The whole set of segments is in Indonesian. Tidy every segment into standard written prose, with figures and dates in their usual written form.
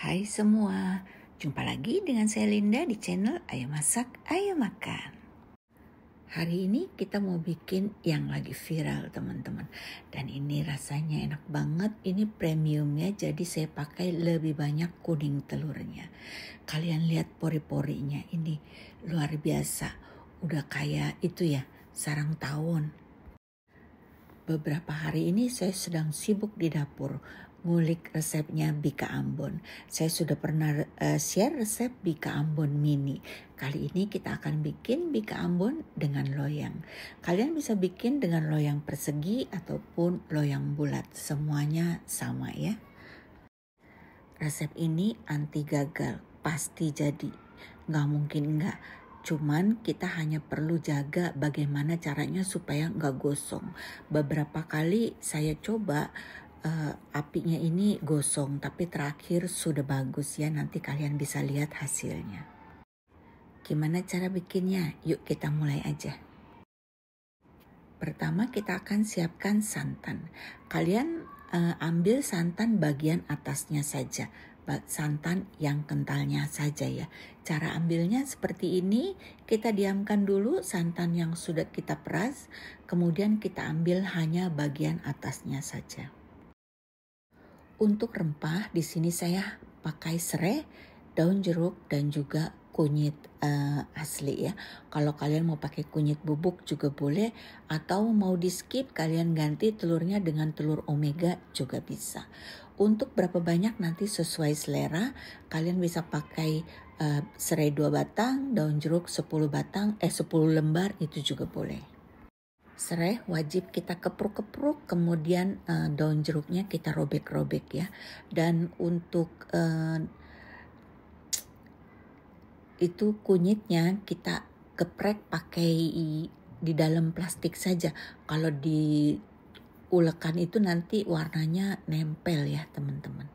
Hai semua, jumpa lagi dengan saya Linda di channel Ayo Masak, Ayo Makan. Hari ini kita mau bikin yang lagi viral teman-teman. Dan ini rasanya enak banget, ini premiumnya jadi saya pakai lebih banyak kuning telurnya. Kalian lihat pori-porinya, ini luar biasa, udah kayak itu ya, sarang tawon. Beberapa hari ini saya sedang sibuk di dapur ngulik resepnya Bika Ambon. Saya sudah pernah share resep Bika Ambon mini. Kali ini kita akan bikin Bika Ambon dengan loyang. Kalian bisa bikin dengan loyang persegi ataupun loyang bulat. Semuanya sama ya. Resep ini anti gagal, pasti jadi. Nggak mungkin enggak. Cuman kita hanya perlu jaga bagaimana caranya supaya nggak gosong. Beberapa kali saya coba apinya ini gosong, tapi terakhir sudah bagus ya. Nanti kalian bisa lihat hasilnya. Gimana cara bikinnya? Yuk kita mulai aja. Pertama kita akan siapkan santan. Kalian ambil santan bagian atasnya saja. Santan yang kentalnya saja ya. Cara ambilnya seperti ini, kita diamkan dulu santan yang sudah kita peras, kemudian kita ambil hanya bagian atasnya saja. Untuk rempah di sini saya pakai serai, daun jeruk dan juga kunyit asli ya. Kalau kalian mau pakai kunyit bubuk juga boleh, atau mau di skip kalian ganti telurnya dengan telur omega juga bisa. Untuk berapa banyak nanti sesuai selera, kalian bisa pakai serai 2 batang, daun jeruk 10 batang, 10 lembar itu juga boleh. Serai wajib kita kepruk-kepruk, kemudian daun jeruknya kita robek-robek ya. Dan untuk itu kunyitnya kita geprek pakai di dalam plastik saja. Kalau diulekan itu nanti warnanya nempel ya teman-teman.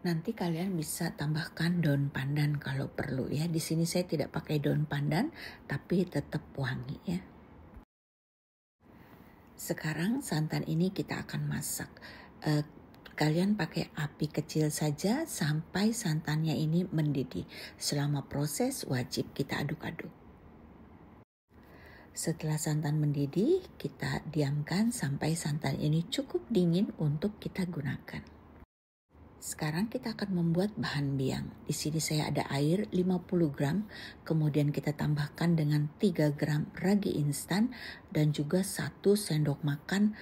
Nanti kalian bisa tambahkan daun pandan kalau perlu ya. Di sini saya tidak pakai daun pandan tapi tetap wangi ya. Sekarang santan ini kita akan masak. Kalian pakai api kecil saja sampai santannya ini mendidih. Selama proses wajib kita aduk-aduk. Setelah santan mendidih, kita diamkan sampai santan ini cukup dingin untuk kita gunakan. Sekarang kita akan membuat bahan biang. Di sini saya ada air 50 gram, kemudian kita tambahkan dengan 3 gram ragi instan dan juga 1 sendok makan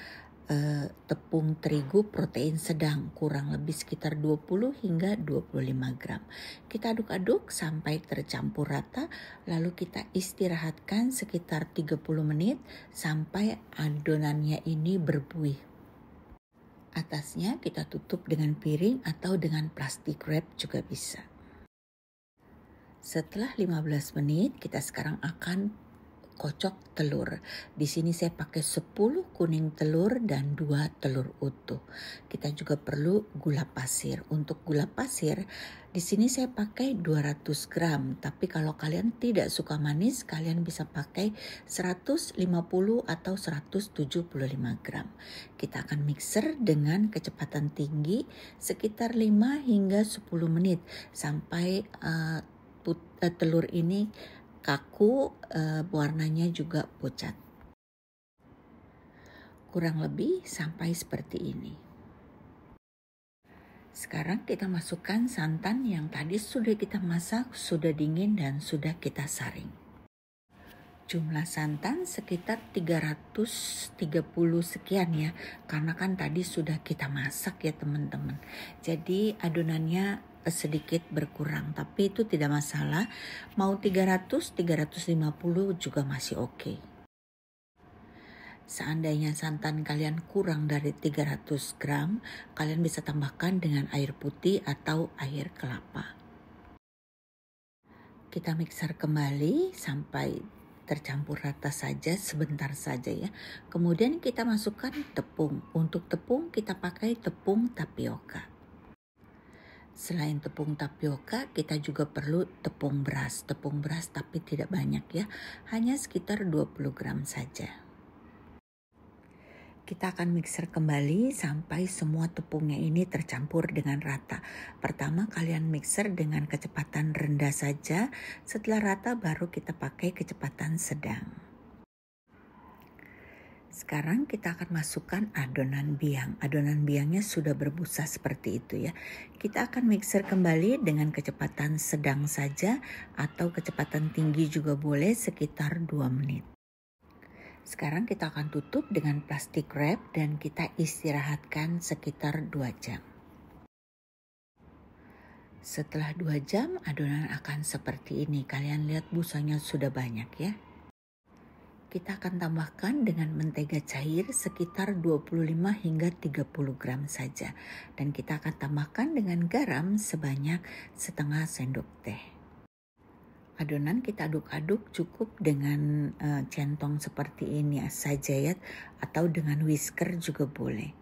tepung terigu protein sedang, kurang lebih sekitar 20 hingga 25 gram. Kita aduk-aduk sampai tercampur rata, lalu kita istirahatkan sekitar 30 menit sampai adonannya ini berbuih. Atasnya kita tutup dengan piring atau dengan plastik wrap juga bisa. Setelah 15 menit kita sekarang akan kocok telur. Di sini saya pakai 10 kuning telur dan 2 telur utuh. Kita juga perlu gula pasir. Untuk gula pasir di sini saya pakai 200 gram, tapi kalau kalian tidak suka manis, kalian bisa pakai 150 atau 175 gram. Kita akan mixer dengan kecepatan tinggi sekitar 5 hingga 10 menit sampai telur ini kaku, warnanya juga pucat. Kurang lebih sampai seperti ini. Sekarang kita masukkan santan yang tadi sudah kita masak, sudah dingin dan sudah kita saring. Jumlah santan sekitar 330 sekian ya, karena kan tadi sudah kita masak ya teman-teman. Jadi adonannya sedikit berkurang, tapi itu tidak masalah. Mau 300, 350 juga masih oke. Seandainya santan kalian kurang dari 300 gram, kalian bisa tambahkan dengan air putih atau air kelapa. Kita mixer kembali sampai tercampur rata saja, sebentar saja ya. Kemudian kita masukkan tepung. Untuk tepung kita pakai tepung tapioka. Selain tepung tapioka, kita juga perlu tepung beras. Tepung beras tapi tidak banyak ya, hanya sekitar 20 gram saja. Kita akan mixer kembali sampai semua tepungnya ini tercampur dengan rata. Pertama kalian mixer dengan kecepatan rendah saja, setelah rata baru kita pakai kecepatan sedang. Sekarang kita akan masukkan adonan biang. Adonan biangnya sudah berbusa seperti itu ya. Kita akan mixer kembali dengan kecepatan sedang saja atau kecepatan tinggi juga boleh sekitar 2 menit. Sekarang kita akan tutup dengan plastik wrap dan kita istirahatkan sekitar 2 jam. Setelah 2 jam adonan akan seperti ini. Kalian lihat busanya sudah banyak ya. Kita akan tambahkan dengan mentega cair sekitar 25 hingga 30 gram saja. Dan kita akan tambahkan dengan garam sebanyak setengah sendok teh. Adonan kita aduk-aduk cukup dengan centong seperti ini saja ya, atau dengan whisker juga boleh.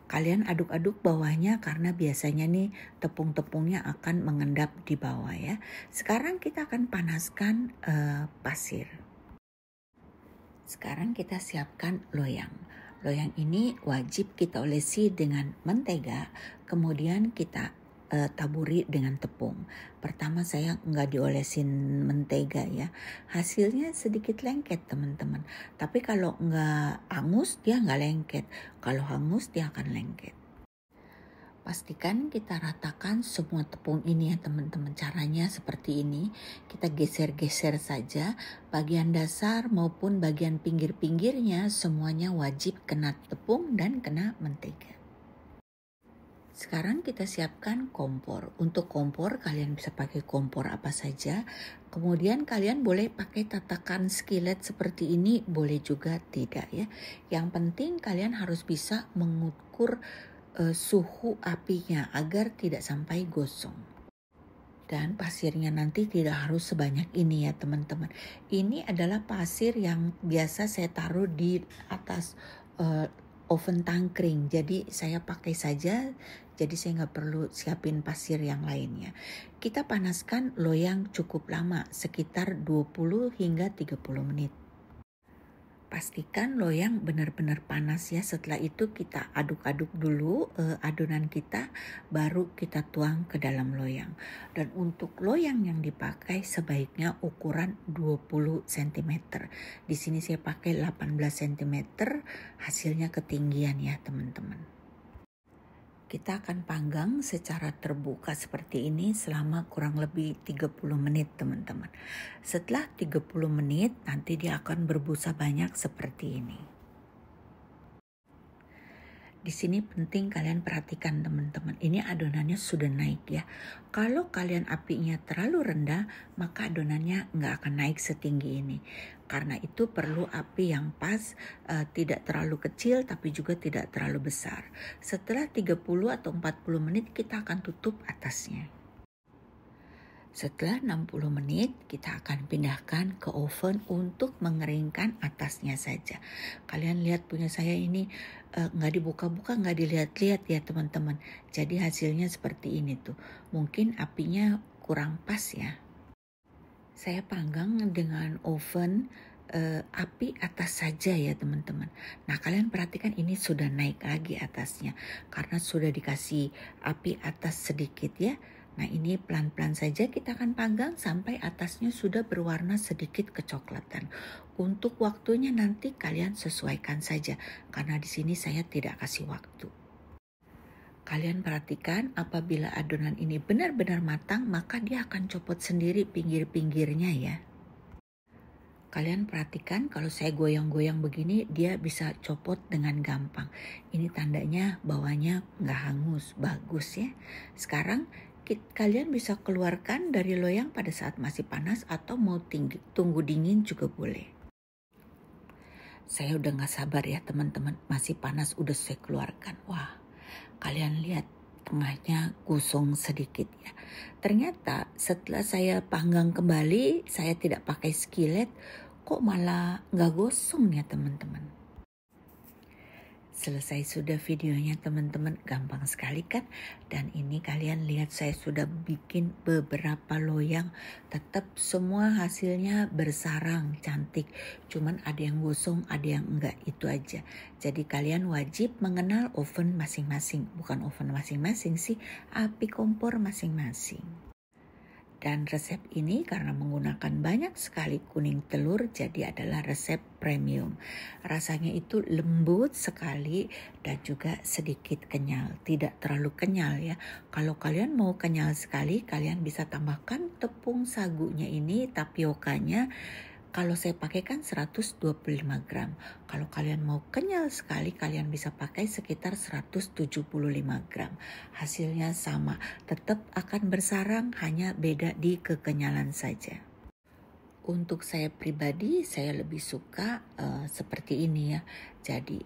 Kalian aduk-aduk bawahnya karena biasanya nih tepung-tepungnya akan mengendap di bawah ya. Sekarang kita akan panaskan pasir. Sekarang kita siapkan loyang. Loyang ini wajib kita olesi dengan mentega, kemudian kita taburi dengan tepung. Pertama saya nggak diolesin mentega ya, hasilnya sedikit lengket teman-teman. Tapi kalau nggak hangus dia nggak lengket, kalau hangus dia akan lengket. Pastikan kita ratakan semua tepung ini ya teman-teman. Caranya seperti ini, kita geser-geser saja bagian dasar maupun bagian pinggir-pinggirnya semuanya wajib kena tepung dan kena mentega. Sekarang kita siapkan kompor. Untuk kompor kalian bisa pakai kompor apa saja. Kemudian kalian boleh pakai tatakan skillet seperti ini, boleh juga tidak ya. Yang penting kalian harus bisa mengukur suhu apinya agar tidak sampai gosong. Dan pasirnya nanti tidak harus sebanyak ini ya teman-teman. Ini adalah pasir yang biasa saya taruh di atas oven tangkring. Jadi saya pakai saja, jadi saya nggak perlu siapin pasir yang lainnya. Kita panaskan loyang cukup lama, sekitar 20 hingga 30 menit. Pastikan loyang benar-benar panas ya. Setelah itu kita aduk-aduk dulu adonan kita, baru kita tuang ke dalam loyang. Dan untuk loyang yang dipakai sebaiknya ukuran 20 cm. Di sini saya pakai 18 cm, hasilnya ketinggian ya teman-teman. Kita akan panggang secara terbuka seperti ini selama kurang lebih 30 menit teman-teman. Setelah 30 menit nanti dia akan berbusa banyak seperti ini. Di sini penting kalian perhatikan teman-teman, ini adonannya sudah naik ya. Kalau kalian apinya terlalu rendah, maka adonannya nggak akan naik setinggi ini. Karena itu perlu api yang pas, tidak terlalu kecil tapi juga tidak terlalu besar. Setelah 30 atau 40 menit kita akan tutup atasnya. Setelah 60 menit kita akan pindahkan ke oven untuk mengeringkan atasnya saja. Kalian lihat punya saya ini nggak dibuka-buka, nggak dilihat-lihat ya teman-teman. Jadi hasilnya seperti ini tuh. Mungkin apinya kurang pas ya. Saya panggang dengan oven api atas saja ya teman-teman. Nah kalian perhatikan ini sudah naik lagi atasnya karena sudah dikasih api atas sedikit ya. Nah ini pelan-pelan saja kita akan panggang sampai atasnya sudah berwarna sedikit kecoklatan. Untuk waktunya nanti kalian sesuaikan saja karena di sini saya tidak kasih waktu. Kalian perhatikan apabila adonan ini benar-benar matang maka dia akan copot sendiri pinggir-pinggirnya ya. Kalian perhatikan kalau saya goyang-goyang begini dia bisa copot dengan gampang. Ini tandanya bawahnya nggak hangus, bagus ya. Sekarang kalian bisa keluarkan dari loyang pada saat masih panas atau mau tunggu dingin juga boleh. Saya udah gak sabar ya teman-teman, masih panas udah saya keluarkan. Wah, kalian lihat tengahnya gosong sedikit ya. Ternyata setelah saya panggang kembali, saya tidak pakai skillet, kok malah gak gosong ya teman-teman. Selesai sudah videonya teman-teman, gampang sekali kan? Dan ini kalian lihat saya sudah bikin beberapa loyang, tetap semua hasilnya bersarang, cantik. Cuman ada yang gosong, ada yang enggak, itu aja. Jadi kalian wajib mengenal oven masing-masing, bukan oven masing-masing sih, api kompor masing-masing. Dan resep ini karena menggunakan banyak sekali kuning telur, jadi adalah resep premium. Rasanya itu lembut sekali dan juga sedikit kenyal. Tidak terlalu kenyal ya. Kalau kalian mau kenyal sekali, kalian bisa tambahkan tepung sagunya ini, tapiokanya. Kalau saya pakai kan 125 gram. Kalau kalian mau kenyal sekali, kalian bisa pakai sekitar 175 gram. Hasilnya sama, tetap akan bersarang, hanya beda di kekenyalan saja. Untuk saya pribadi, saya lebih suka seperti ini ya. Jadi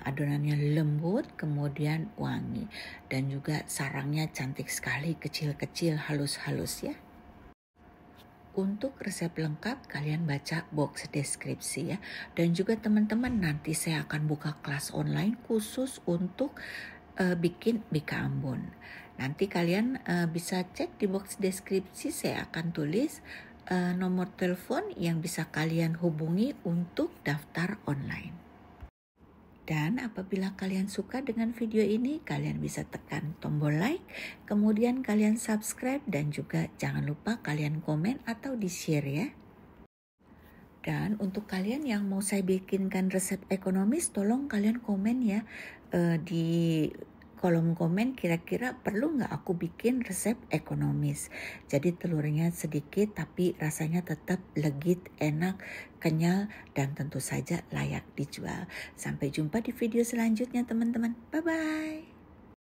adonannya lembut, kemudian wangi. Dan juga sarangnya cantik sekali, kecil-kecil, halus-halus ya. Untuk resep lengkap kalian baca box deskripsi ya. Dan juga teman-teman, nanti saya akan buka kelas online khusus untuk bikin Bika Ambon. Nanti kalian bisa cek di box deskripsi, saya akan tulis nomor telepon yang bisa kalian hubungi untuk daftar online. Dan apabila kalian suka dengan video ini, kalian bisa tekan tombol like, kemudian kalian subscribe, dan juga jangan lupa kalian komen atau di-share ya. Dan untuk kalian yang mau saya bikinkan resep ekonomis, tolong kalian komen ya di kolom komen, kira-kira perlu nggak aku bikin resep ekonomis. Jadi telurnya sedikit tapi rasanya tetap legit, enak, kenyal, dan tentu saja layak dijual. Sampai jumpa di video selanjutnya teman-teman. Bye-bye.